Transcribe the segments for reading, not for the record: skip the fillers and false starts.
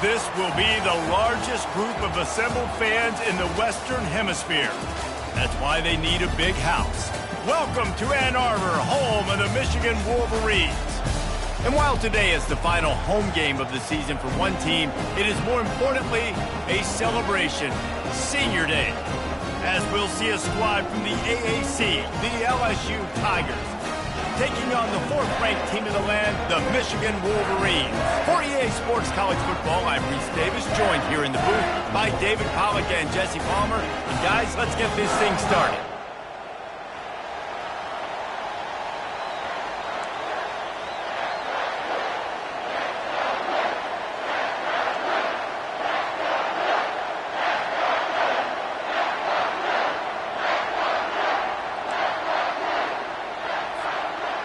This will be the largest group of assembled fans in the Western Hemisphere. That's why they need a big house. Welcome to Ann Arbor, home of the Michigan Wolverines. And while today is the final home game of the season for one team, it is more importantly a celebration, Senior Day, as we'll see a squad from the AAC, the LSU Tigers, taking on the fourth-ranked team in the land, the Michigan Wolverines. For EA Sports College Football, I'm Reese Davis, joined here in the booth by David Pollack and Jesse Palmer. And guys, let's get this thing started.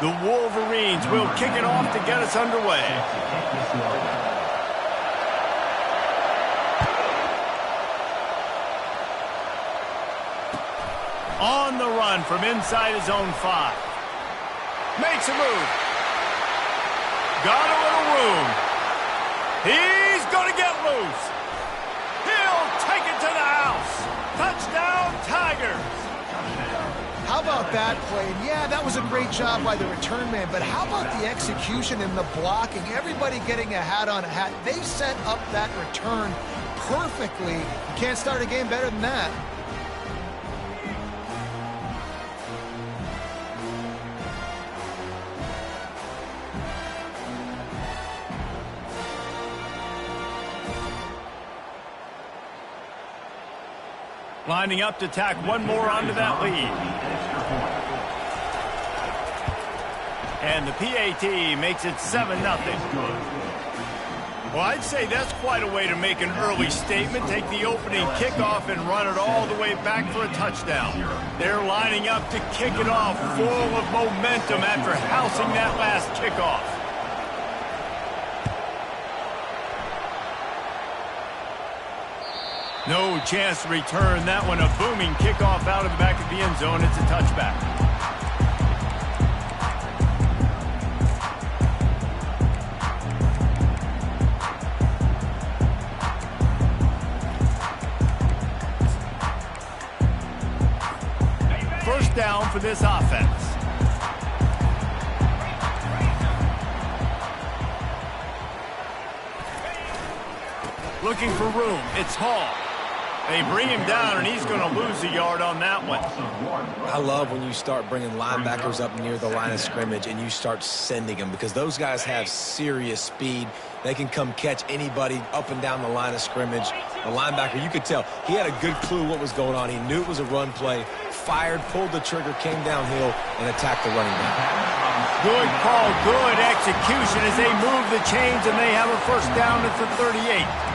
The Wolverines will kick it off to get us underway. On the run from inside his own 5. Makes a move. Got a little room. He's going to get loose. He'll take it to the house. Touchdown, Tigers. How about that play? And yeah, that was a great job by the return man, but how about the execution and the blocking? Everybody getting a hat on a hat. They set up that return perfectly. You can't start a game better than that. Lining up to tack one more onto that lead. And the PAT makes it 7-0. Well, I'd say that's quite a way to make an early statement. Take the opening kickoff and run it all the way back for a touchdown. They're lining up to kick it off full of momentum after housing that last kickoff. No chance to return that one. A booming kickoff out of the back of the end zone. It's a touchback. First down for this offense. Looking for room. It's Hall. They bring him down, and he's going to lose a yard on that one. I love when you start bringing linebackers up near the line of scrimmage and you start sending them, because those guys have serious speed. They can come catch anybody up and down the line of scrimmage. The linebacker, you could tell, he had a good clue what was going on. He knew it was a run play, fired, pulled the trigger, came downhill, and attacked the running back. Good call, good execution as they move the chains, and they have a first down at the 38.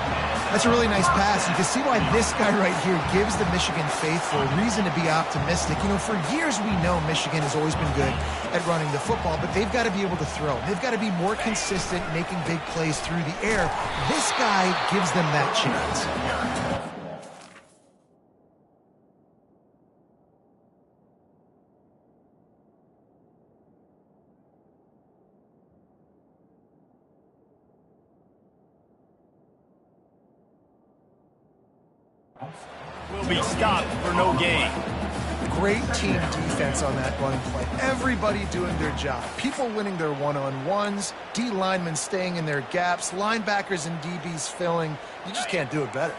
That's a really nice pass. You can see why this guy right here gives the Michigan faithful a reason to be optimistic. You know, for years we know Michigan has always been good at running the football, but they've got to be able to throw. They've got to be more consistent making big plays through the air. This guy gives them that chance. Will be stopped for no gain. Great team defense on that run play. Everybody doing their job. People winning their one-on-ones, D linemen staying in their gaps, linebackers and DBs filling. You just can't do it better.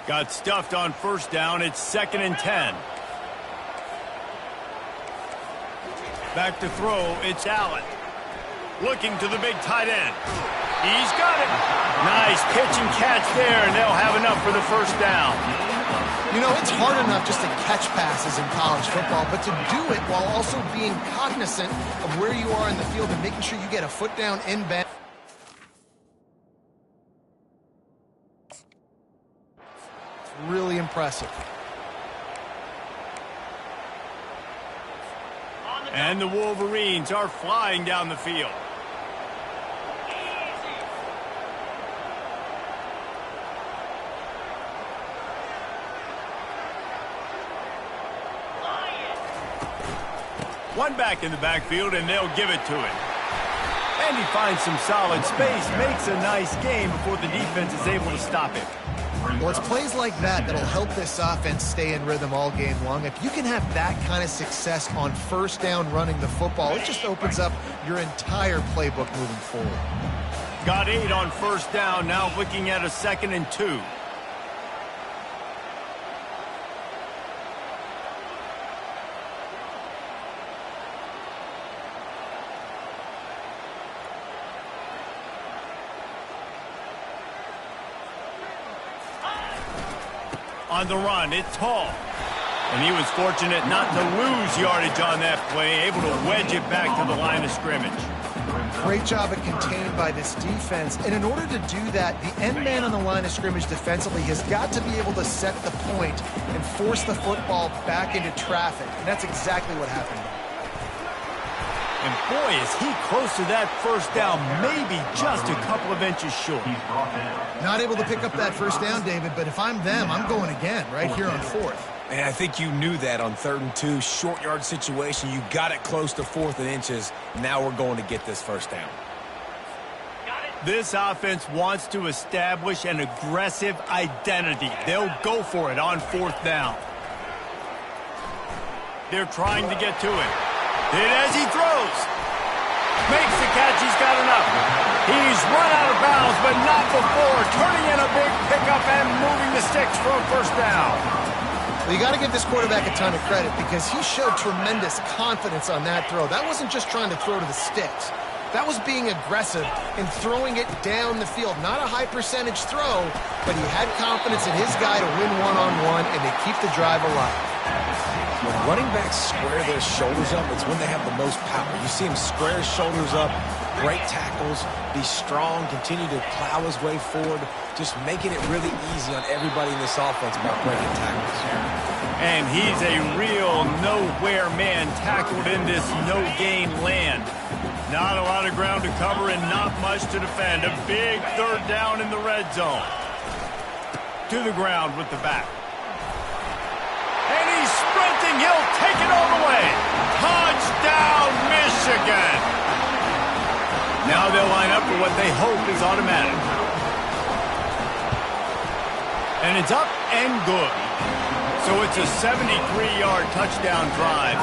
Got stuffed on first down. It's 2nd and 10. Back to throw. It's Allen. Looking to the big tight end. He's got it. Nice pitch and catch there, and they'll have enough for the first down. You know, it's hard enough just to catch passes in college football, but to do it while also being cognizant of where you are in the field and making sure you get a foot down in bounds. It's really impressive. And the Wolverines are flying down the field. One back in the backfield, and they'll give it to him. And he finds some solid space, makes a nice game before the defense is able to stop him. Well, it's plays like that that'll help this offense stay in rhythm all game long. If you can have that kind of success on first down running the football, it just opens up your entire playbook moving forward. Got 8 on first down, now looking at a 2nd and 2. On the run, it's Hall. And he was fortunate not to lose yardage on that play, able to wedge it back to the line of scrimmage. Great job at contained by this defense. And in order to do that, the end man on the line of scrimmage defensively has got to be able to set the point and force the football back into traffic. And that's exactly what happened. And boy, is he close to that first down, maybe just a couple of inches short. Not able to pick up that first down, David, but if I'm them, I'm going again right here on 4th. And I think you knew that on 3rd and 2, short yard situation. You got it close to 4th and inches. Now we're going to get this first down. This offense wants to establish an aggressive identity. They'll go for it on 4th down. They're trying to get to it. Hit as he throws. Makes the catch. He's got enough. He's run out of bounds, but not before. Turning in a big pickup and moving the sticks for a first down. Well, you got to give this quarterback a ton of credit because he showed tremendous confidence on that throw. That wasn't just trying to throw to the sticks. That was being aggressive and throwing it down the field. Not a high percentage throw, but he had confidence in his guy to win one-on-one and to keep the drive alive. When running backs square their shoulders up, it's when they have the most power. You see him square his shoulders up, break tackles, be strong, continue to plow his way forward, just making it really easy on everybody in this offense about breaking tackles. And he's a real nowhere man tackled in this no-gain land. Not a lot of ground to cover and not much to defend. A big 3rd down in the red zone. To the ground with the back. And he's sprinting. He'll take it all the way. Touchdown, Michigan. Now they'll line up for what they hope is automatic. And it's up and good. So it's a 73-yard touchdown drive.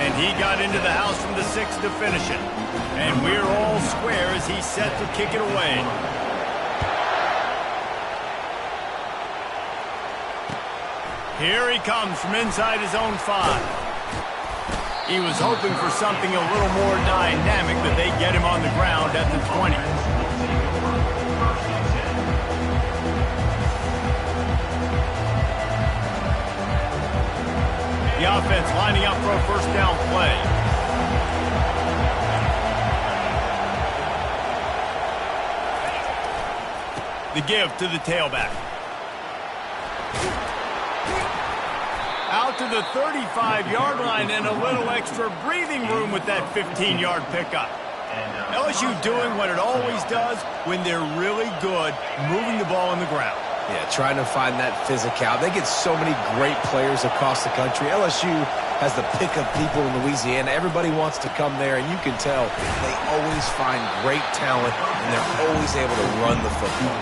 And he got into the house from the 6 to finish it. And we're all square as he's set to kick it away. Here he comes from inside his own 5. He was hoping for something a little more dynamic, but they get him on the ground at the 20. The offense lining up for a first down play. The give to the tailback. Out to the 35-yard line and a little extra breathing room with that 15-yard pickup. LSU doing what it always does when they're really good, moving the ball on the ground. Yeah, trying to find that physical. They get so many great players across the country. LSU has the pick of people in Louisiana. Everybody wants to come there, and you can tell they always find great talent, and they're always able to run the football.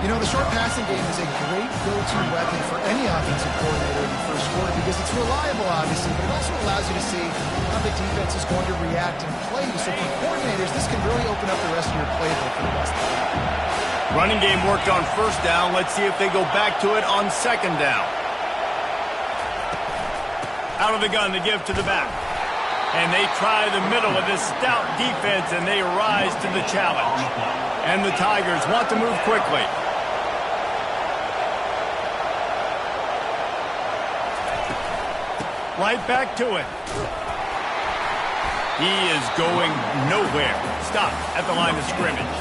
You know, the short passing game is a great go-to weapon for any offensive coordinator in the first quarter because it's reliable, obviously, but it also allows you to see how the defense is going to react and play you. So for coordinators, this can really open up the rest of your playbook for the rest of the game. Running game worked on first down. Let's see if they go back to it on 2nd down. Out of the gun, the give to the back. And they try the middle of this stout defense, and they rise to the challenge. And the Tigers want to move quickly. Right back to it. He is going nowhere. Stop at the line of scrimmage.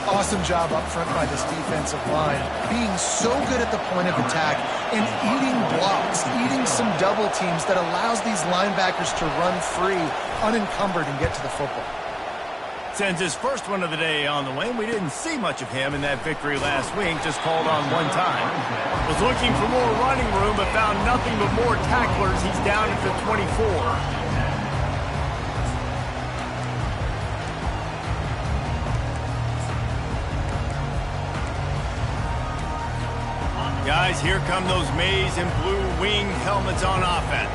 Awesome job up front by this defensive line. Being so good at the point of attack and eating blocks, eating some double teams that allows these linebackers to run free, unencumbered, and get to the football. Sends his first one of the day on the way. We didn't see much of him in that victory last week, just called on one time. Was looking for more running room, but found nothing but more tacklers. He's down at the 24. guys, here come those maize and blue winged helmets on offense.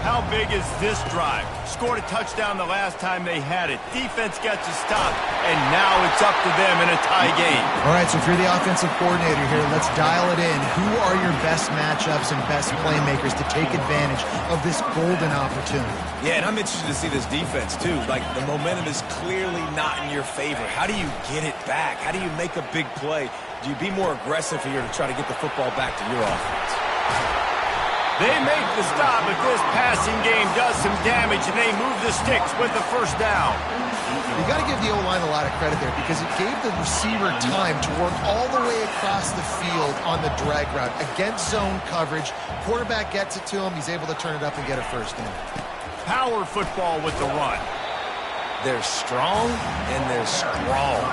How big is this drive? Scored a touchdown the last time they had it. Defense gets a stop, and now it's up to them in a tie game. All right, so if you're the offensive coordinator here, let's dial it in. Who are your best matchups and best playmakers to take advantage of this golden opportunity? Yeah, and I'm interested to see this defense, too. Like, the momentum is clearly not in your favor. How do you get it back? How do you make a big play? Do you be more aggressive here to try to get the football back to your offense? They make the stop, but this passing game does some damage, and they move the sticks with the first down. You got to give the O-line a lot of credit there because it gave the receiver time to work all the way across the field on the drag route against zone coverage. Quarterback gets it to him. He's able to turn it up and get a first down. Power football with the run. They're strong, and they're strong.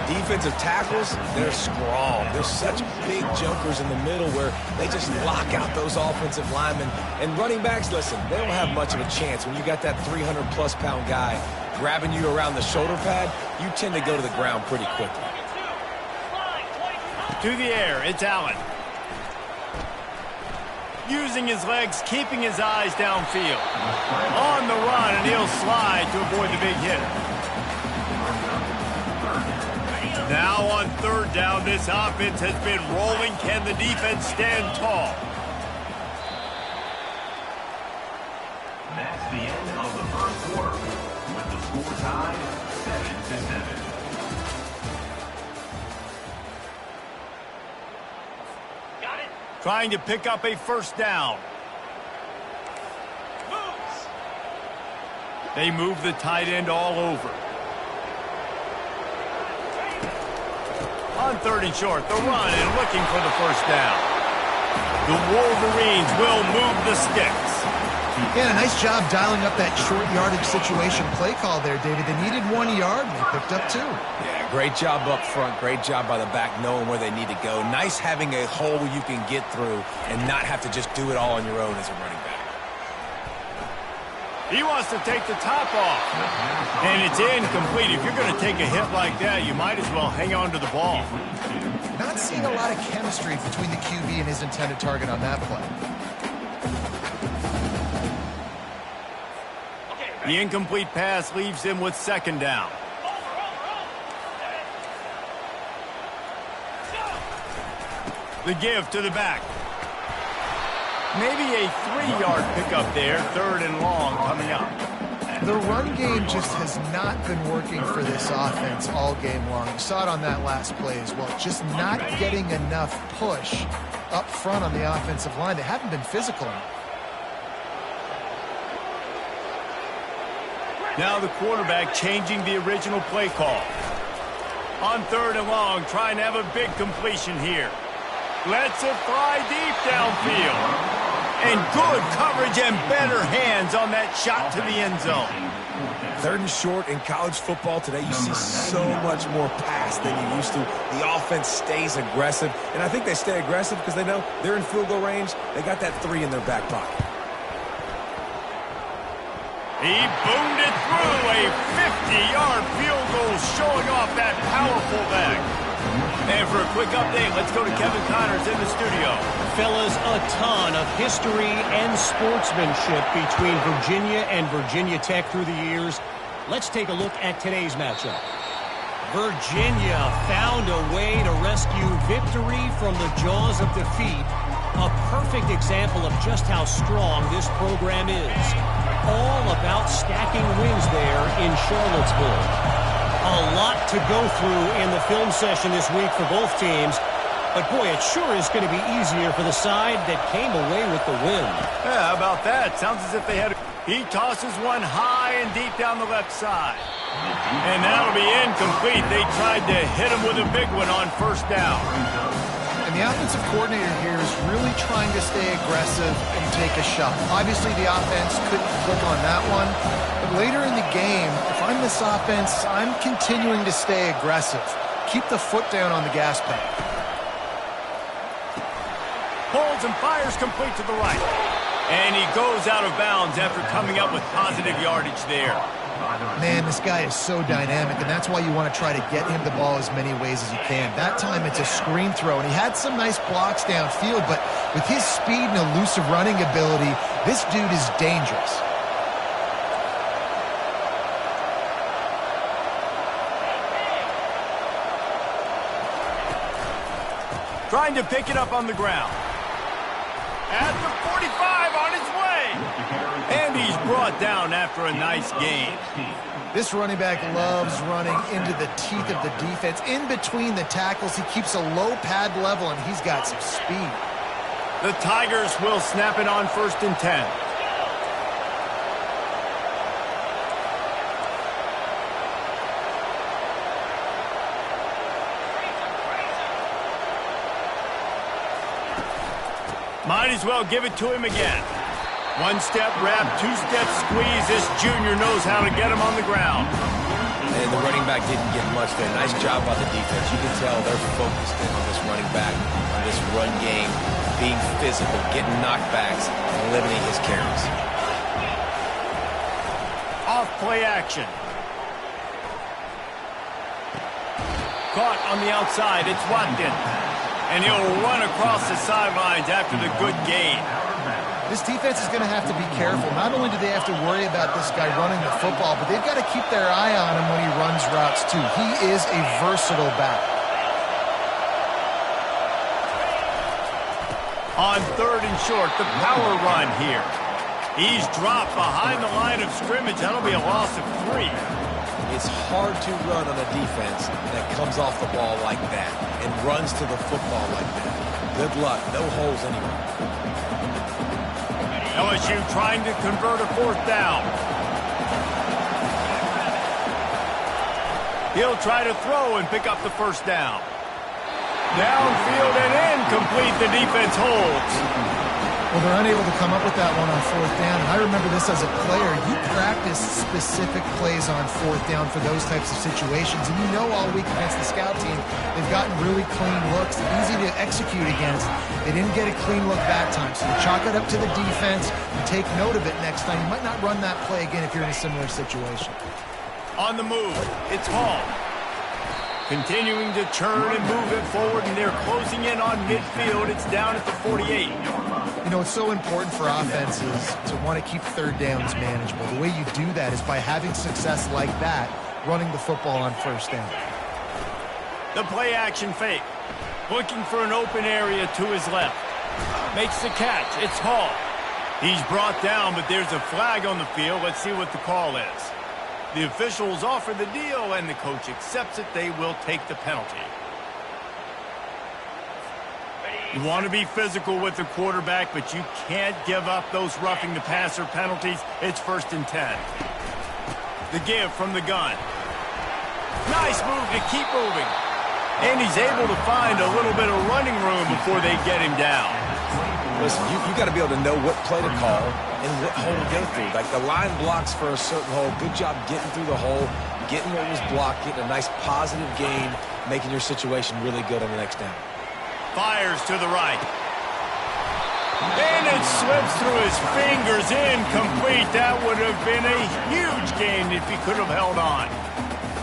Defensive tackles, they're strong. There's such big jumpers in the middle where they just lock out those offensive linemen. And running backs, listen, they don't have much of a chance. When you got that 300-plus pound guy grabbing you around the shoulder pad, you tend to go to the ground pretty quickly. To the air, it's Allen. Using his legs, keeping his eyes downfield. On the run, and he'll slide to avoid the big hit. Now on third down, this offense has been rolling. Can the defense stand tall? That's the end of the first quarter, with the score tied 7-7. Trying to pick up a first down. They move the tight end all over. On third and short, the run and looking for the first down. The Wolverines will move the sticks. Yeah, a nice job dialing up that short yardage situation play call there, David. They needed 1 yard, and they picked up 2. Yeah, great job up front. Great job by the back knowing where they need to go. Nice having a hole you can get through and not have to just do it all on your own as a running back. He wants to take the top off. And it's incomplete. If you're going to take a hit like that, you might as well hang on to the ball. Not seeing a lot of chemistry between the QB and his intended target on that play. The incomplete pass leaves him with second down. The give to the back. Maybe a 3-yard pickup there, third and long coming up. The run game just has not been working for this offense all game long. You saw it on that last play as well. Just not getting enough push up front on the offensive line. They haven't been physical enough. Now the quarterback changing the original play call. On third and long, trying to have a big completion here. Lets it fly deep downfield. And good coverage and better hands on that shot to the end zone. Third and short in college football today, you see so much more pass than you used to. The offense stays aggressive, and I think they stay aggressive because they know they're in field goal range. They got that 3 in their back pocket. He boomed it through a 50-yard field goal, showing off that powerful leg. And for a quick update, let's go to Kevin Connors in the studio. Fellas, a ton of history and sportsmanship between Virginia and Virginia Tech through the years. Let's take a look at today's matchup. Virginia found a way to rescue victory from the jaws of defeat. A perfect example of just how strong this program is. All about stacking wins there in Charlottesville. A lot to go through in the film session this week for both teams. But, boy, it sure is going to be easier for the side that came away with the win. Yeah, how about that? Sounds as if they had... He tosses one high and deep down the left side. And that'll be incomplete. They tried to hit him with a big one on first down. And the offensive coordinator here is really trying to stay aggressive and take a shot. Obviously, the offense couldn't click on that one. But later in the game, if I'm this offense, I'm continuing to stay aggressive. Keep the foot down on the gas pedal. Pulls and fires complete to the right. And he goes out of bounds after coming up with positive yardage there. Man, this guy is so dynamic, and that's why you want to try to get him the ball as many ways as you can. That time it's a screen throw, and he had some nice blocks downfield, but with his speed and elusive running ability, this dude is dangerous. Trying to pick it up on the ground. At the 45 on his way. And he's brought down after a nice gain. This running back loves running into the teeth of the defense. In between the tackles, he keeps a low pad level, and he's got some speed. The Tigers will snap it on 1st and 10. Might as well give it to him again. One-step wrap, two-step squeeze. This junior knows how to get him on the ground. And the running back didn't get much there. Nice job by the defense. You can tell they're focused in on this running back, on this run game, being physical, getting knockbacks, and limiting his carries. Off play action. Caught on the outside. It's Watkins. And he'll run across the sidelines after the good gain. This defense is going to have to be careful. Not only do they have to worry about this guy running the football, but they've got to keep their eye on him when he runs routes too. He is a versatile back. On 3rd and short, the power run here. He's dropped behind the line of scrimmage. That'll be a loss of 3. It's hard to run on a defense that comes off the ball like that and runs to the football like that. Good luck. No holes anywhere. LSU trying to convert a 4th down. He'll try to throw and pick up the 1st down. Downfield and incomplete. The defense holds. Well, they're unable to come up with that one on 4th down. And I remember this as a player. You practice specific plays on 4th down for those types of situations. And you know all week against the scout team, they've gotten really clean looks, easy to execute against. They didn't get a clean look that time. So you chalk it up to the defense and take note of it next time. You might not run that play again if you're in a similar situation. On the move, it's Hall. Continuing to churn and move it forward, and they're closing in on midfield. It's down at the 48. You know, it's so important for offenses to want to keep 3rd downs manageable. The way you do that is by having success like that, running the football on 1st down. The play action fake. Looking for an open area to his left. Makes the catch. It's Hall. He's brought down, but there's a flag on the field. Let's see what the call is. The officials offer the deal, and the coach accepts it. They will take the penalty. You want to be physical with the quarterback, but you can't give up those roughing the passer penalties. It's 1st and 10. The give from the gun. Nice move to keep moving. And he's able to find a little bit of running room before they get him down. Listen, you got to be able to know what play to call and what hole to go through. Like the line blocks for a certain hole. Good job getting through the hole, getting what was blocked, getting a nice positive gain, making your situation really good on the next down. Fires to the right. And it slips through his fingers, incomplete. That would have been a huge gain if he could have held on.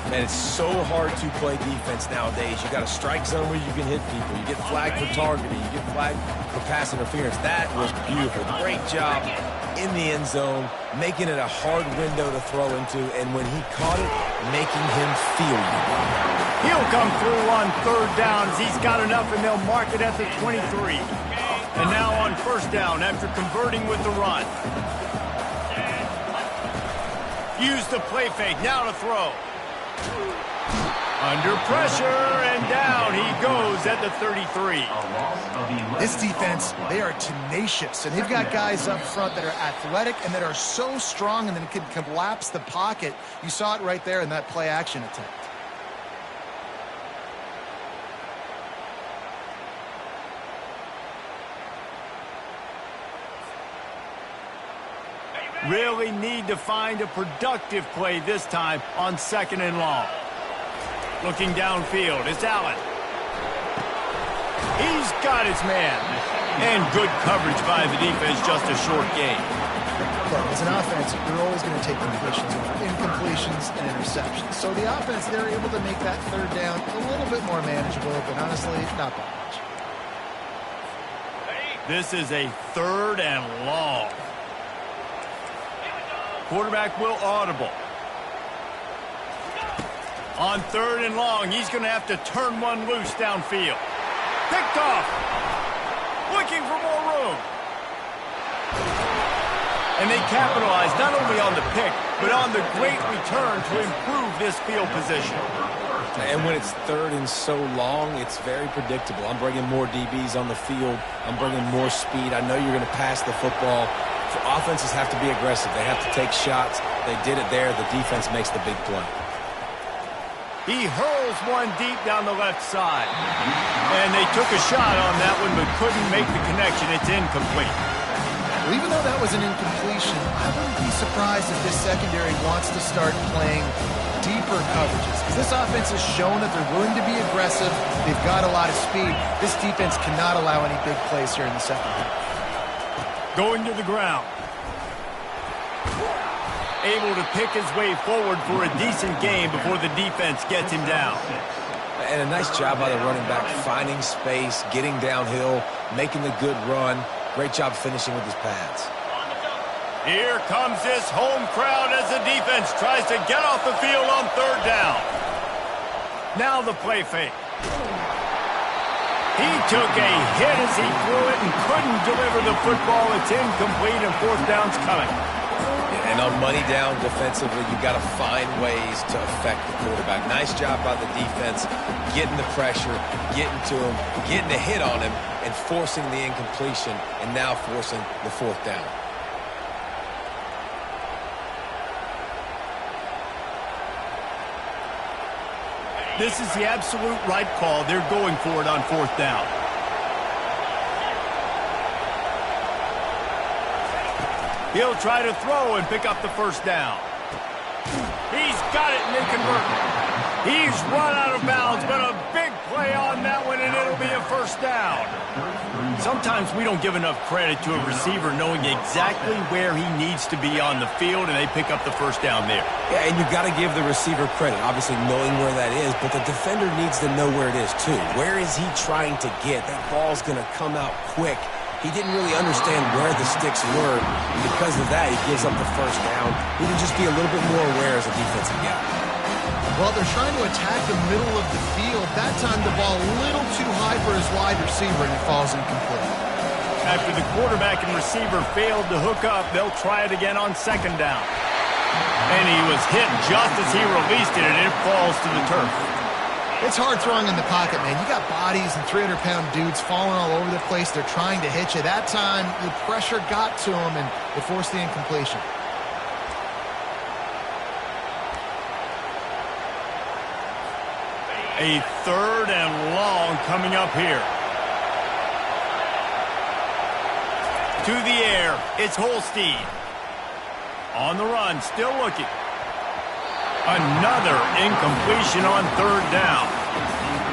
Man, it's so hard to play defense nowadays. You got a strike zone where you can hit people. You get flagged for targeting. You get flagged for pass interference. That was beautiful. Great job in the end zone, making it a hard window to throw into, and when he caught it, making him feel it. He'll come through on 3rd downs. He's got enough, and they'll mark it at the 23. And now on 1st down after converting with the run. Use the play fake. Now to throw. Under pressure, and down he goes at the 33. This defense, they are tenacious, and they've got guys up front that are athletic and that are so strong and then can collapse the pocket. You saw it right there in that play action attempt. Really need to find a productive play this time on 2nd and long. Looking downfield, it's Allen. He's got his man. And good coverage by the defense, just a short gain. play. As an offense, you're always going to take completions over incompletions and interceptions. So the offense, they're able to make that third down a little bit more manageable, but honestly, not that much. This is a 3rd and long. Quarterback will audible. On 3rd and long, he's going to have to turn one loose downfield. Picked off. Looking for more room. And they capitalize not only on the pick, but on the great return to improve this field position. And when it's 3rd and so long, it's very predictable. I'm bringing more DBs on the field. I'm bringing more speed. I know you're going to pass the football. Offenses have to be aggressive. They have to take shots. They did it there. The defense makes the big play. He hurls one deep down the left side. And they took a shot on that one, but couldn't make the connection. It's incomplete. Well, even though that was an incompletion, I wouldn't be surprised if this secondary wants to start playing deeper coverages, because this offense has shown that they're willing to be aggressive. They've got a lot of speed. This defense cannot allow any big plays here in the second half. Going to the ground. Able to pick his way forward for a decent game before the defense gets him down. And a nice job by the running back, finding space, getting downhill, making the good run. Great job finishing with his pads. Here comes this home crowd as the defense tries to get off the field on 3rd down. Now the play fake. He took a hit as he threw it and couldn't deliver the football. It's incomplete and 4th down's coming. And on money down defensively, you've got to find ways to affect the quarterback. Nice job by the defense, getting the pressure, getting to him, getting a hit on him, and forcing the incompletion, and now forcing the 4th down. This is the absolute right call. They're going for it on 4th down. He'll try to throw and pick up the 1st down. He's got it and they convert. He's run out of bounds, but a big play on that one, and it'll be a 1st down. Sometimes we don't give enough credit to a receiver knowing exactly where he needs to be on the field, and they pick up the 1st down there. Yeah, and you've got to give the receiver credit, obviously knowing where that is, but the defender needs to know where it is too. Where is he trying to get? That ball's going to come out quick. He didn't really understand where the sticks were, and because of that, he gives up the 1st down. He can just be a little bit more aware as a defensive guy. Well, they're trying to attack the middle of the field. That time the ball a little too high for his wide receiver, and it falls incomplete. After the quarterback and receiver failed to hook up, they'll try it again on 2nd down. And he was hit just as he released it, and it falls to the turf. It's hard throwing in the pocket, man. You got bodies and 300-pound dudes falling all over the place. They're trying to hit you. That time, the pressure got to him, and it forced the incompletion. A 3rd and long coming up here. To the air, it's Holstein. On the run, still looking. Another incompletion on 3rd down.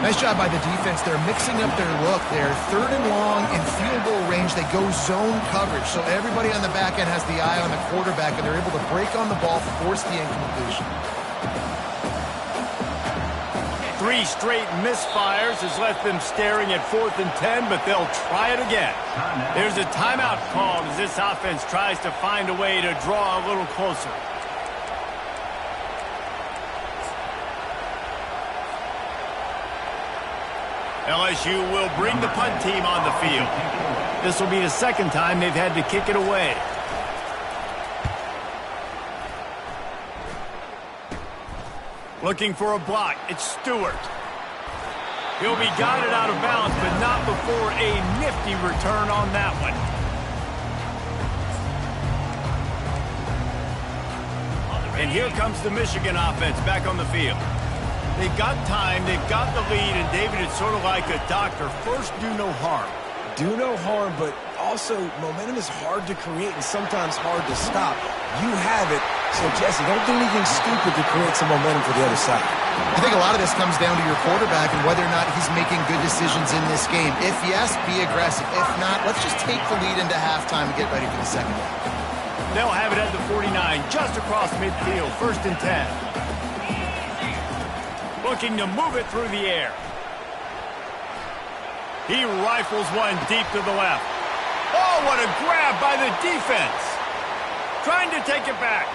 Nice job by the defense. They're mixing up their look there. 3rd and long in field goal range. They go zone coverage. So everybody on the back end has the eye on the quarterback, and they're able to break on the ball, force the incompletion. 3 straight misfires has left them staring at 4th and 10, but they'll try it again. There's a timeout called as this offense tries to find a way to draw a little closer. LSU will bring the punt team on the field. This will be the 2nd time they've had to kick it away. Looking for a block. It's Stewart. He'll be guided out of bounds, but not before a nifty return on that one. And here comes the Michigan offense back on the field. They've got time, they've got the lead, and David, it's sort of like a doctor. First, do no harm. Do no harm, but also momentum is hard to create and sometimes hard to stop. You have it, so Jesse, don't do anything stupid to create some momentum for the other side. I think a lot of this comes down to your quarterback and whether or not he's making good decisions in this game. If yes, be aggressive. If not, let's just take the lead into halftime and get ready for the 2nd half. They'll have it at the 49, just across midfield, 1st and 10. Looking to move it through the air. He rifles one deep to the left. Oh, what a grab by the defense. Trying to take it back.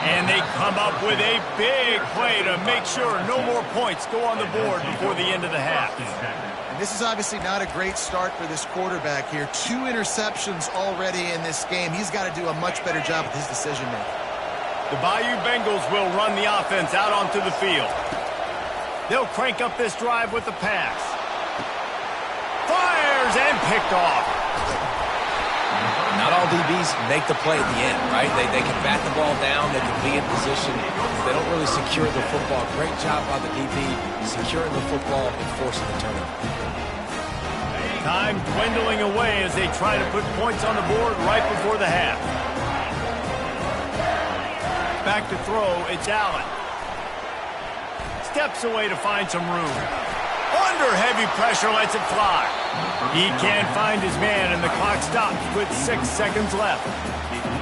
And they come up with a big play to make sure no more points go on the board before the end of the half. And this is obviously not a great start for this quarterback here. 2 interceptions already in this game. He's got to do a much better job with his decision-making. The Bayou Bengals will run the offense out onto the field. They'll crank up this drive with the pass. Fires and picked off. Not all DBs make the play at the end, right? They can bat the ball down. They can be in position. They don't really secure the football. Great job by the DB securing the football and forcing the turnover. Time dwindling away as they try to put points on the board right before the half. Back to throw, it's Allen. Steps away to find some room. Under heavy pressure, lets it fly. He can't find his man, and the clock stops with 6 seconds left.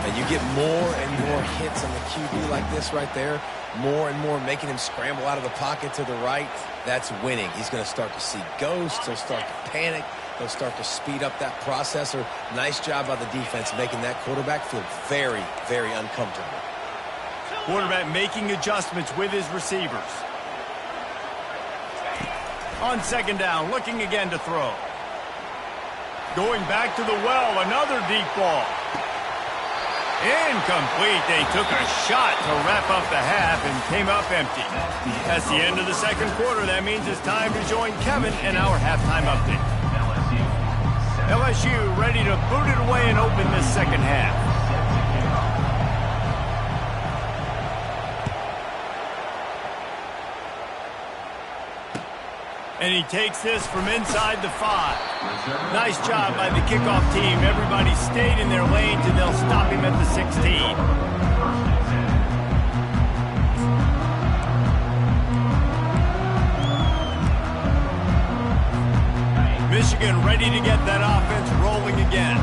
And you get more and more hits on the QB like this right there. More and more making him scramble out of the pocket to the right. That's winning. He's going to start to see ghosts. He'll start to panic. He'll start to speed up that processor. Nice job by the defense making that quarterback feel very, very uncomfortable. Quarterback making adjustments with his receivers. On 2nd down, looking again to throw. Going back to the well, another deep ball. Incomplete. They took a shot to wrap up the half and came up empty. That's the end of the 2nd quarter. That means it's time to join Kevin in our halftime update. LSU ready to boot it away and open this 2nd half. And he takes this from inside the 5. Nice job by the kickoff team. Everybody stayed in their lanes, and they'll stop him at the 16. Michigan ready to get that offense rolling again.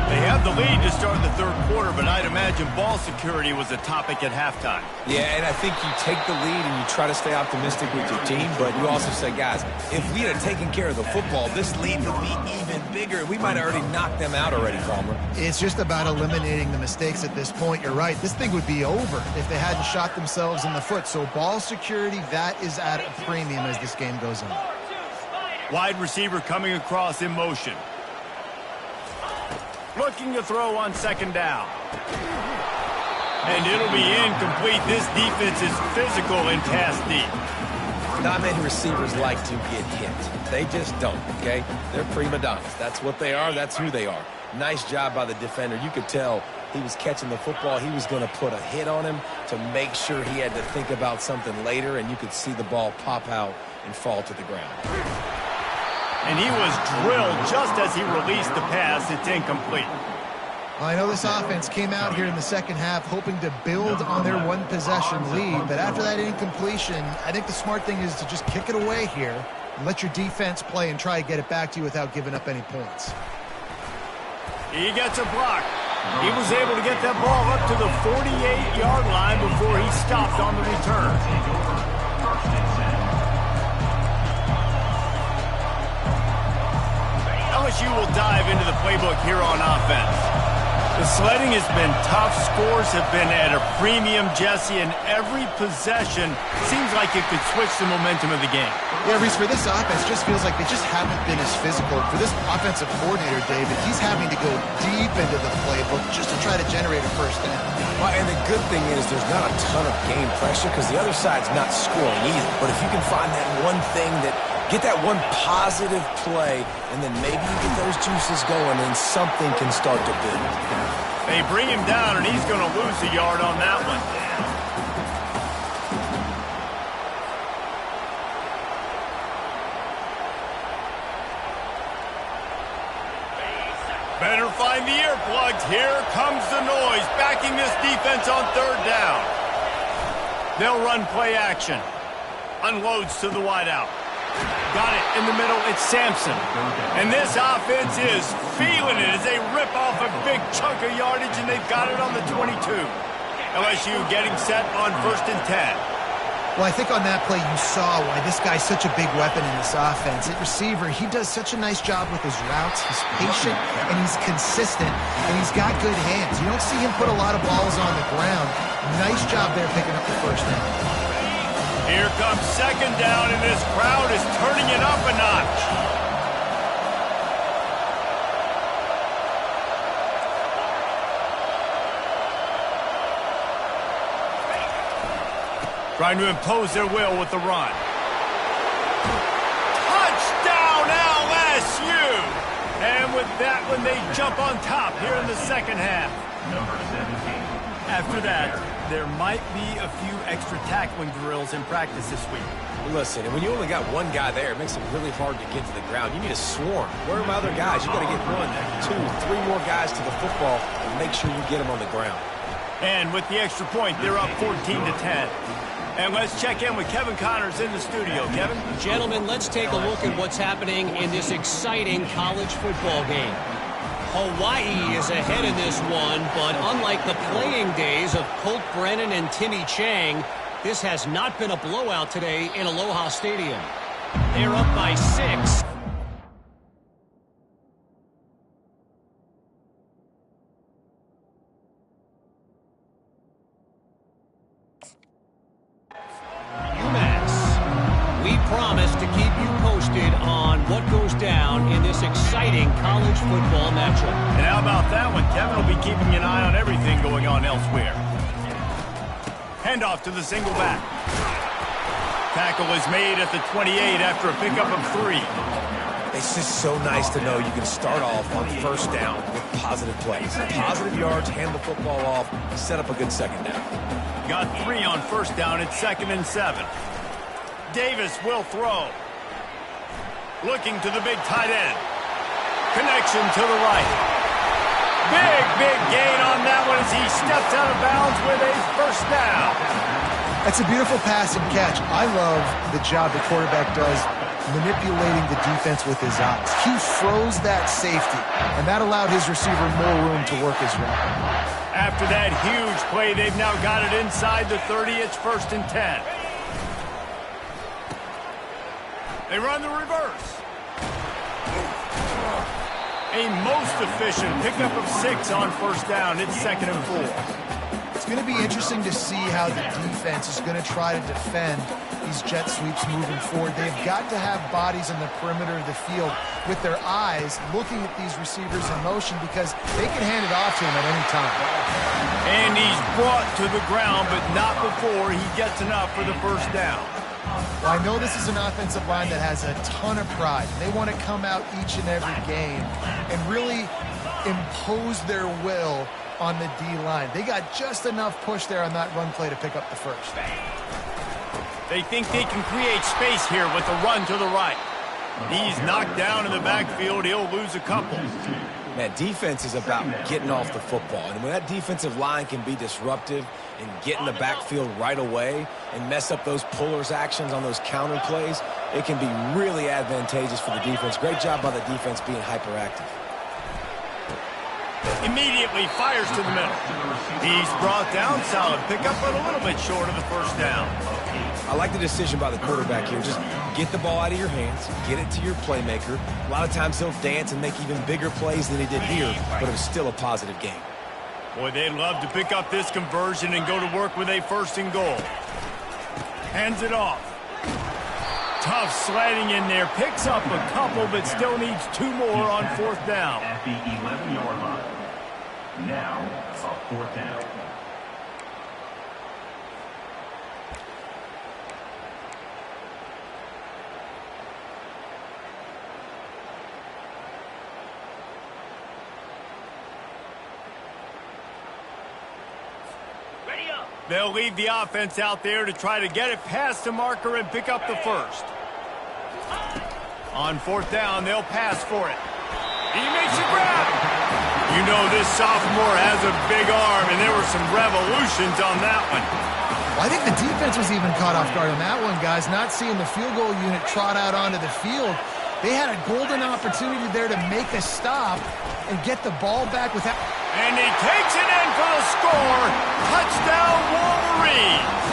They have the lead to start the 3rd quarter, but I'd imagine ball security was a topic at halftime. Yeah, and I think you take the lead and you try to stay optimistic with your team, but you also say, guys, if we had taken care of the football, this lead would be even bigger. We might have already knocked them out already, Palmer. It's just about eliminating the mistakes at this point. You're right. This thing would be over if they hadn't shot themselves in the foot. So ball security, that is at a premium as this game goes on. Wide receiver coming across in motion. Looking to throw on 2nd down. And it'll be incomplete. This defense is physical and pass deep. Not many receivers like to get hit. They just don't, okay? They're prima donnas. That's what they are. That's who they are. Nice job by the defender. You could tell he was catching the football. He was going to put a hit on him to make sure he had to think about something later, and you could see the ball pop out and fall to the ground. And he was drilled just as he released the pass. It's incomplete. Well, I know this offense came out here in the 2nd half hoping to build on their 1-possession lead, but after that incompletion, I think the smart thing is to just kick it away here and let your defense play and try to get it back to you without giving up any points. He gets a block. He was able to get that ball up to the 48-yard line before he stopped on the return. LSU will dive into the playbook here on offense. The sledding has been tough. Scores have been at a premium, Jesse, and every possession seems like it could switch the momentum of the game. Yeah, Reese, for this offense, just feels like they just haven't been as physical. For this offensive coordinator, David, he's having to go deep into the playbook just to try to generate a 1st down. Well, and the good thing is there's not a ton of game pressure because the other side's not scoring either. But if you can find that one thing that get that one positive play, and then maybe you get those juices going, and something can start to build. They bring him down, and he's going to lose a yard on that one. Better find the earplugs. Here comes the noise, backing this defense on 3rd down. They'll run play action. Unloads to the wideout. Got it in the middle. It's Sampson. And this offense is feeling it as they rip off a big chunk of yardage, and they've got it on the 22. LSU getting set on 1st and 10. Well, I think on that play you saw why this guy's such a big weapon in this offense. At receiver, he does such a nice job with his routes. He's patient, and he's consistent, and he's got good hands. You don't see him put a lot of balls on the ground. Nice job there picking up the first down. Here comes 2nd down, and this crowd is turning it up a notch. Trying to impose their will with the run. Touchdown, LSU! And with that one, they jump on top here in the 2nd half. Number 17. After that, there might be a few extra tackling drills in practice this week. Listen, and when you only got one guy there, it makes it really hard to get to the ground. You need a swarm. Where are my other guys? You got to get 1, 2, 3 more guys to the football and make sure you get them on the ground. And with the extra point, they're up 14-10. And let's check in with Kevin Connors in the studio. Kevin? Gentlemen, let's take a look at what's happening in this exciting college football game. Hawaii is ahead in this one, but unlike the playing days of Colt Brennan and Timmy Chang, this has not been a blowout today in Aloha Stadium. They're up by 6. We promise to keep you posted on what goes down in this exciting college football matchup. And how about that one? Kevin will be keeping an eye on everything going on elsewhere. Handoff to the single back. Tackle is made at the 28 after a pickup of 3. It's just so nice to know you can start off on 1st down with positive plays. Positive yards, hand the football off, set up a good 2nd down. Got 3 on 1st down. It's 2nd and 7. Davis will throw. Looking to the big tight end. Connection to the right. Big gain on that one as he steps out of bounds with a 1st down. That's a beautiful pass and catch. I love the job the quarterback does manipulating the defense with his eyes. He froze that safety, and that allowed his receiver more room to work his route. After that huge play, they've now got it inside the 30. It's 1st and 10. They run the reverse. A most efficient pickup of 6 on 1st down. It's 2nd and 4. It's going to be interesting to see how the defense is going to try to defend these jet sweeps moving forward. They've got to have bodies in the perimeter of the field with their eyes looking at these receivers in motion because they can hand it off to them at any time. And he's brought to the ground, but not before he gets enough for the 1st down. Well, I know this is an offensive line that has a ton of pride. They want to come out each and every game and really impose their will on the D-line. They got just enough push there on that run play to pick up the 1st. They think they can create space here with a run to the right. He's knocked down in the backfield. He'll lose a couple. Man, defense is about getting off the football. And when that defensive line can be disruptive and get in the backfield right away and mess up those pullers actions on those counter plays, it can be really advantageous for the defense. Great job by the defense being hyperactive. Immediately fires to the middle. He's brought down, solid pickup, but a little bit short of the 1st down. I like the decision by the quarterback here. Just get the ball out of your hands, get it to your playmaker. A lot of times he'll dance and make even bigger plays than he did here, but it was still a positive game. Boy, they'd love to pick up this conversion and go to work with a 1st and goal. Hands it off. Tough sledding in there. Picks up a couple, but still needs 2 more on 4th down. At the 11-yard line. Now, a 4th down. They'll leave the offense out there to try to get it past the marker and pick up the 1st. On 4th down, they'll pass for it. He makes a grab. You know this sophomore has a big arm, and there were some revolutions on that one. Well, I think the defense was even caught off guard on that one, guys. Not seeing the field goal unit trot out onto the field. They had a golden opportunity there to make a stop and get the ball back without... And he takes it in for the score. Touchdown, Wolverines.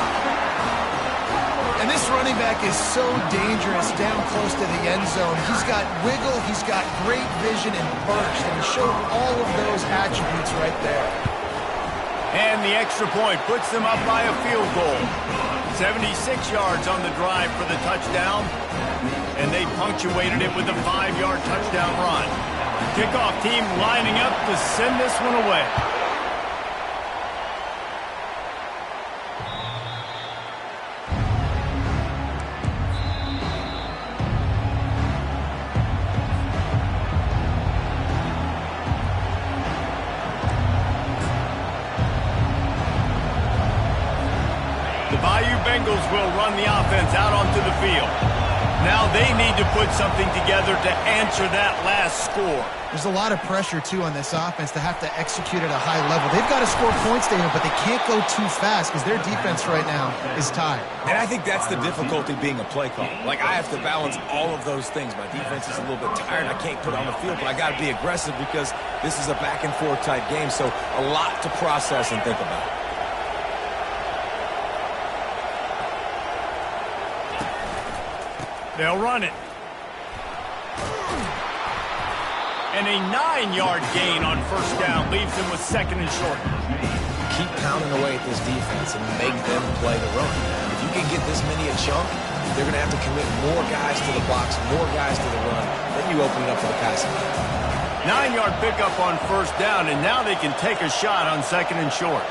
And this running back is so dangerous down close to the end zone. He's got wiggle, he's got great vision and burst, and he showed all of those attributes right there. And the extra point puts them up by a field goal. 76 yards on the drive for the touchdown, and they punctuated it with a 5-yard touchdown run. Kickoff team lining up to send this one away. Bengals will run the offense out onto the field. Now they need to put something together to answer that last score. There's a lot of pressure, too, on this offense to have to execute at a high level. They've got to score points, David, but they can't go too fast because their defense right now is tired. And I think that's the difficulty being a play call. Like, I have to balance all of those things. My defense is a little bit tired. I can't put it on the field, but I got to be aggressive because this is a back-and-forth type game, so a lot to process and think about. They'll run it. And a 9-yard gain on first down leaves them with second and short. Keep pounding away at this defense and make them play the run. If you can get this many a chunk, they're going to have to commit more guys to the box, more guys to the run. Then you open it up for the passing. 9-yard pickup on first down, and now they can take a shot on second and short.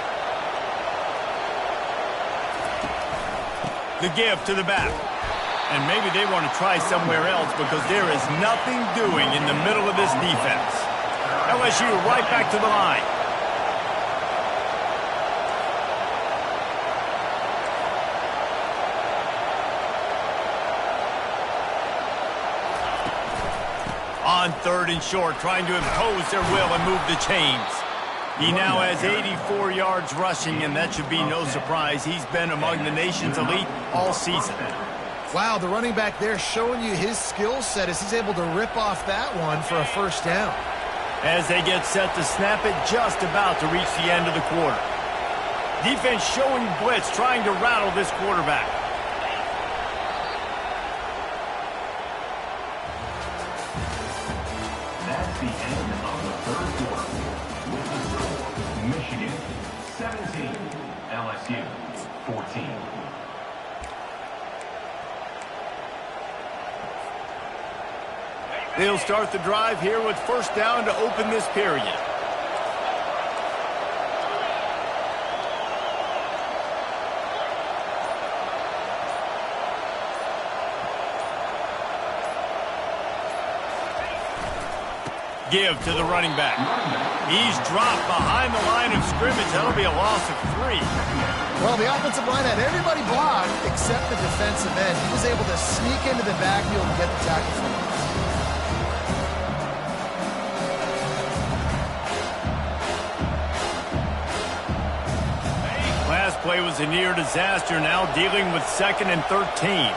The give to the back. And maybe they want to try somewhere else because there is nothing doing in the middle of this defense. LSU right back to the line. On third and short, trying to impose their will and move the chains. He now has 84 yards rushing, and that should be no surprise. He's been among the nation's elite all season. Wow, the running back there showing you his skill set as he's able to rip off that one for a first down. As they get set to snap it, just about to reach the end of the quarter. Defense showing blitz, trying to rattle this quarterback. That's the end of the third quarter. With the score, Michigan 17, LSU 14. They'll start the drive here with first down to open this period. Give to the running back. He's dropped behind the line of scrimmage. That'll be a loss of 3. Well, the offensive line had everybody blocked except the defensive end. He was able to sneak into the backfield and get the tackle for him. Last play was a near disaster, now dealing with 2nd and 13.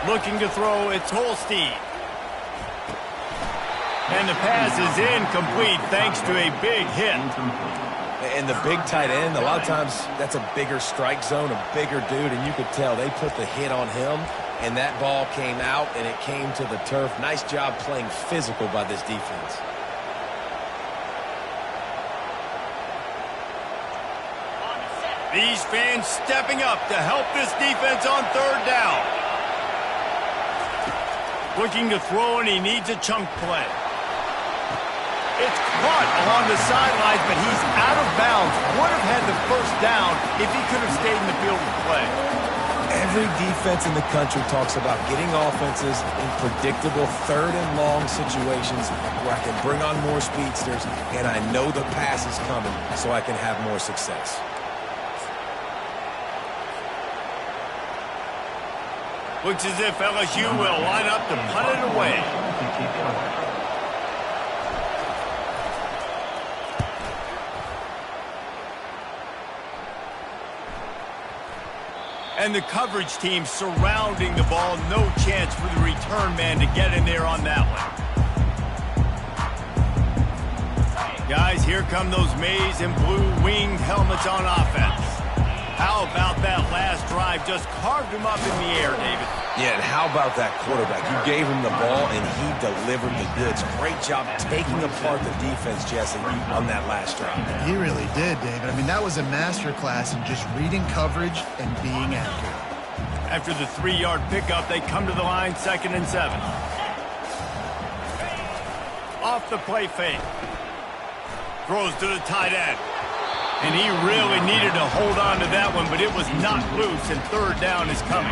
Looking to throw, it's Holstein. And the pass is incomplete thanks to a big hit. And the big tight end, a lot of times that's a bigger strike zone, a bigger dude, and you could tell they put the hit on him, and that ball came out, and it came to the turf. Nice job playing physical by this defense. These fans stepping up to help this defense on third down. Looking to throw, and he needs a chunk play. It's caught along the sidelines, but he's out of bounds. Would have had the first down if he could have stayed in the field of play. Every defense in the country talks about getting offenses in predictable third and long situations where I can bring on more speedsters, and I know the pass is coming so I can have more success. Looks as if LSU will line up to punt it away. And the coverage team surrounding the ball. No chance for the return man to get in there on that one. Guys, here come those maize and blue winged helmets on offense. How about that last drive? Just carved him up in the air, David. Yeah, and how about that quarterback? You gave him the ball, and he delivered the goods. Great job taking apart the defense, Jesse, on that last drive. He really did, David. I mean, that was a masterclass in just reading coverage and being accurate. After the 3-yard pickup, they come to the line, 2nd and 7. Off the play fake. Throws to the tight end. And he really needed to hold on to that one, but it was not loose, and 3rd down is coming.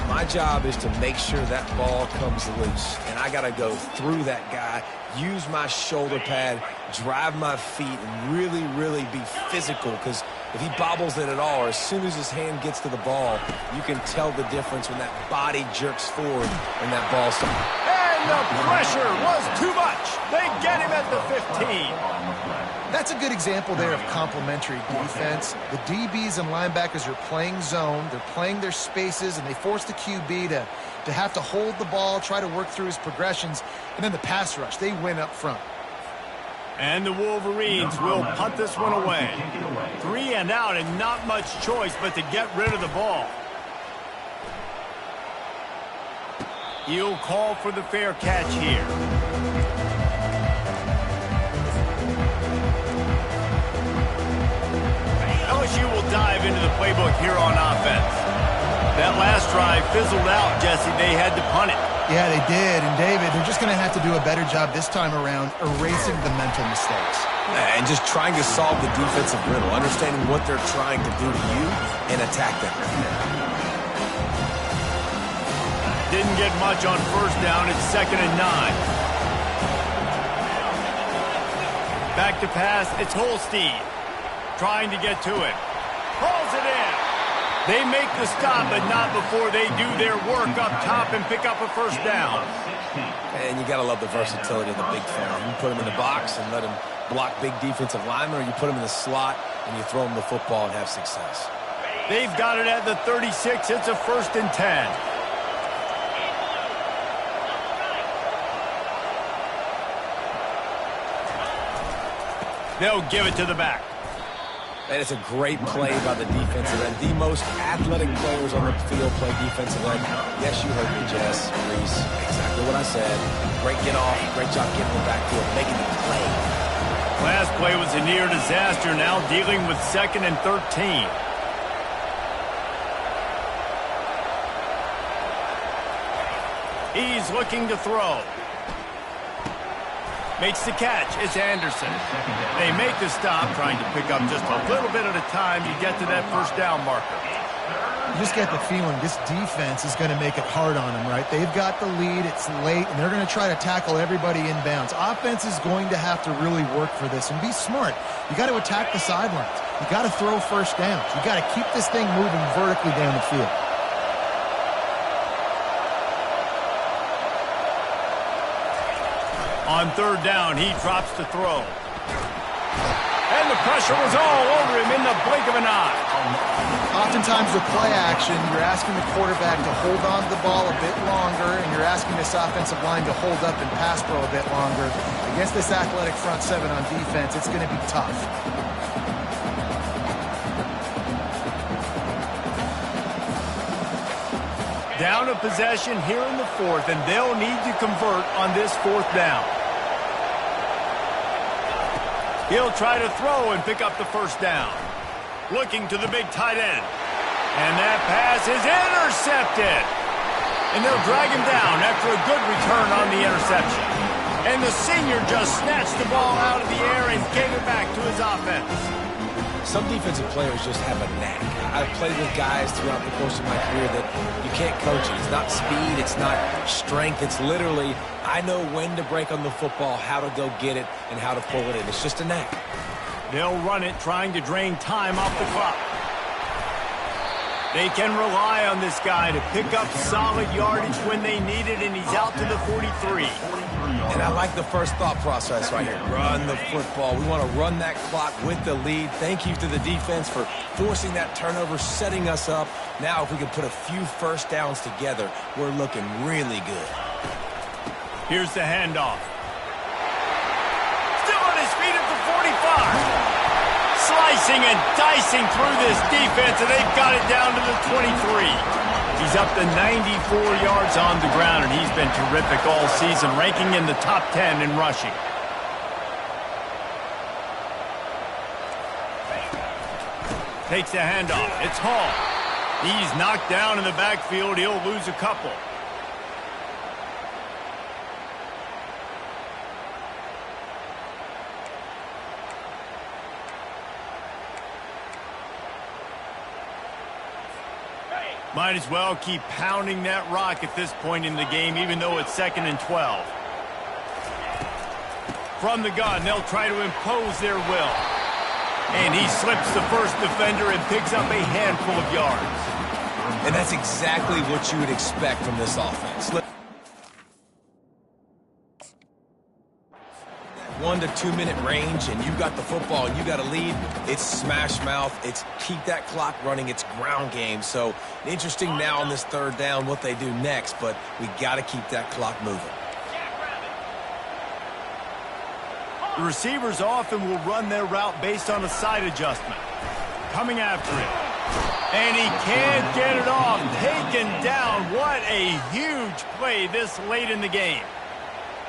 My job is to make sure that ball comes loose, and I got to go through that guy, use my shoulder pad, drive my feet, and really, really be physical, because if he bobbles it at all, or as soon as his hand gets to the ball, you can tell the difference when that body jerks forward and that ball starts. And the pressure was too much. They get him at the 15. That's a good example there of complementary defense. The DBs and linebackers are playing zone. They're playing their spaces, and they force the QB to have to hold the ball, try to work through his progressions, and then the pass rush. They win up front. And the Wolverines will punt this one away. 3 and out, and not much choice but to get rid of the ball. He'll call for the fair catch here. LSU will dive into the playbook here on offense. That last drive fizzled out, Jesse. They had to punt it. Yeah, they did. And, David, they're just going to have to do a better job this time around erasing the mental mistakes. And just trying to solve the defensive riddle, understanding what they're trying to do to you and attack them. Didn't get much on 1st down. It's 2nd and 9. Back to pass. It's Holstein. Trying to get to it. Pulls it in. They make the stop, but not before they do their work up top and pick up a 1st down. And you got to love the versatility of the big fella. You put him in the box and let him block big defensive linemen, or you put him in the slot and you throw him the football and have success. They've got it at the 36. It's a 1st and 10. They'll give it to the back. And it's a great play by the defensive end. The most athletic players on the field play defensive end. Yes, you heard me, Jess, Reese. Exactly what I said. Great get off. Great job getting the backfield, making the play. Last play was a near disaster. Now dealing with 2nd and 13. He's looking to throw. Makes the catch. It's Anderson. They make the stop, trying to pick up just a little bit at a time to get to that 1st down marker. You just get the feeling this defense is going to make it hard on them, right? They've got the lead. It's late, and they're going to try to tackle everybody inbounds. Offense is going to have to really work for this and be smart. You got to attack the sidelines. You got to throw 1st downs. You got to keep this thing moving vertically down the field. On 3rd down, he drops to throw. And the pressure was all over him in the blink of an eye. Oftentimes with play action, you're asking the quarterback to hold on to the ball a bit longer, and you're asking this offensive line to hold up and pass pro a bit longer. Against this athletic front 7 on defense, it's going to be tough. Down a possession here in the 4th, and they'll need to convert on this 4th down. He'll try to throw and pick up the 1st down. Looking to the big tight end. And that pass is intercepted. And they'll drag him down after a good return on the interception. And the senior just snatched the ball out of the air and gave it back to his offense. Some defensive players just have a knack. I've played with guys throughout the course of my career that you can't coach it. It's not speed, it's not strength. It's literally, I know when to break on the football, how to go get it, and how to pull it in. It's just a knack. They'll run it, trying to drain time off the clock. They can rely on this guy to pick up solid yardage when they need it, and he's out to the 43. And I like the first thought process right here. Run the football. We want to run that clock with the lead. Thank you to the defense for forcing that turnover, setting us up. Now if we can put a few first downs together, we're looking really good. Here's the handoff. Still on his feet at the 45. Slicing and dicing through this defense, and they've got it down to the 23. He's up to 94 yards on the ground, and he's been terrific all season, ranking in the top 10 in rushing. Takes the handoff. It's Hall. He's knocked down in the backfield. He'll lose a couple. Might as well keep pounding that rock at this point in the game, even though it's 2nd and 12. From the gun, they'll try to impose their will. And he slips the first defender and picks up a handful of yards. And that's exactly what you would expect from this offense. 1 to 2 minute range, and you got the football and you got a lead. It's smash mouth. It's keep that clock running. It's ground game. So interesting now on this 3rd down what they do next, but we got to keep that clock moving. The receivers often will run their route based on a side adjustment. Coming after it. And he can't get it off. Taken down. What a huge play this late in the game.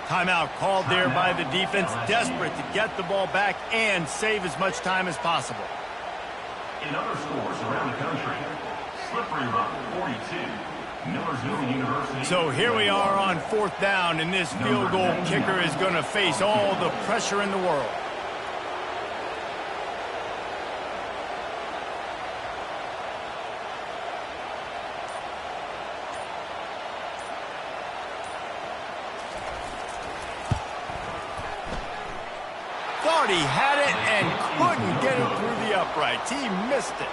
Timeout called there by the defense, desperate to get the ball back and save as much time as possible. In other scores around the country, Slippery Rock 42, Millersville University. So here we are on 4th down, and this field goal kicker is going to face all the pressure in the world. Thought he had it and couldn't get it through the uprights. He missed it.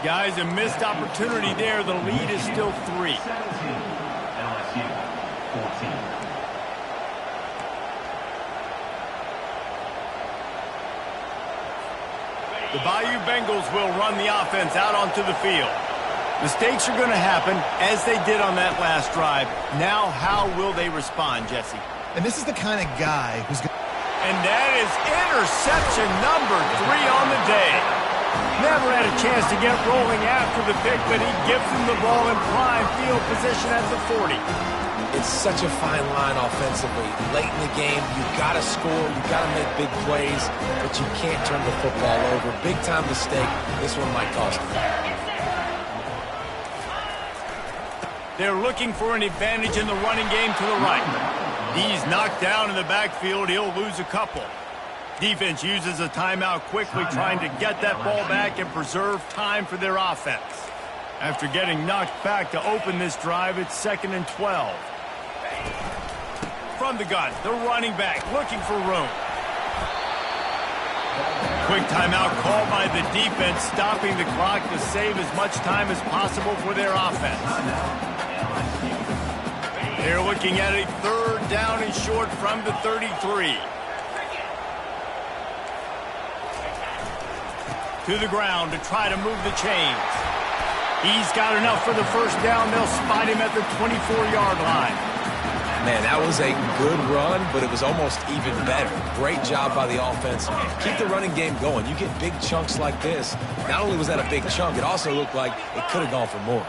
Guys, a missed opportunity there. The lead is still 3. 17, LSU 14. The Bayou Bengals will run the offense out onto the field. Mistakes are going to happen, as they did on that last drive. Now, how will they respond, Jesse? And this is the kind of guy who's going to... And that is interception number 3 on the day. Never had a chance to get rolling after the pick, but he gives him the ball in prime field position at the 40. It's such a fine line offensively. Late in the game, you got to score, you got to make big plays, but you can't turn the football over. Big time mistake. This one might cost them. They're looking for an advantage in the running game to the right. He's knocked down in the backfield. He'll lose a couple. Defense uses a timeout quickly, trying to get that ball back and preserve time for their offense. After getting knocked back to open this drive, it's 2nd and 12. From the gun, the running back looking for room. Quick timeout called by the defense, stopping the clock to save as much time as possible for their offense. They're looking at a 3rd down and short from the 33. To the ground to try to move the chains. He's got enough for the first down. They'll spot him at the 24-yard line. Man, that was a good run, but it was almost even better. Great job by the offense. Keep the running game going. You get big chunks like this. Not only was that a big chunk, it also looked like it could have gone for more.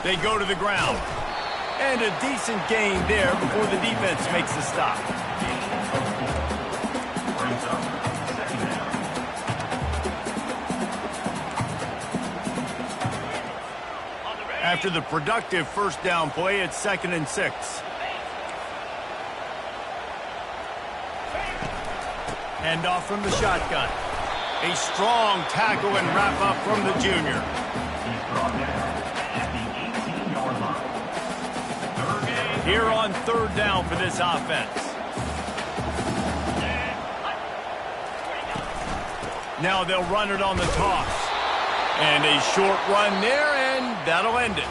They go to the ground. And a decent gain there before the defense makes the stop. After the productive first down play, it's 2nd and 6. Hand off from the shotgun. A strong tackle and wrap up from the junior. Here on 3rd down for this offense. Now they'll run it on the toss. And a short run there, and that'll end it.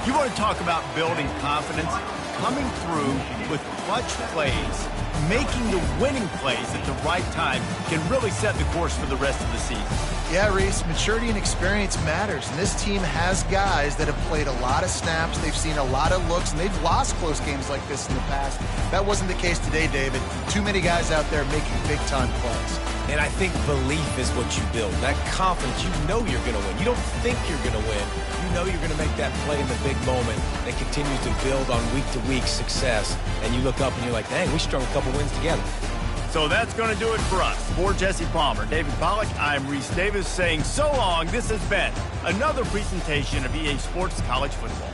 You want to talk about building confidence? Coming through with clutch plays, making the winning plays at the right time can really set the course for the rest of the season. Yeah, Reese, maturity and experience matters, and this team has guys that have played a lot of snaps. They've seen a lot of looks, and they've lost close games like this in the past. That wasn't the case today, David. Too many guys out there making big-time plays. And I think belief is what you build. That confidence, you know you're going to win. You don't think you're going to win. You know you're going to make that play in the big moment that continues to build on week-to-week success. And you look up and you're like, dang, we strung a couple wins together. So that's going to do it for us. For Jesse Palmer, David Pollack, I'm Reese Davis saying so long. This has been another presentation of EA Sports College Football.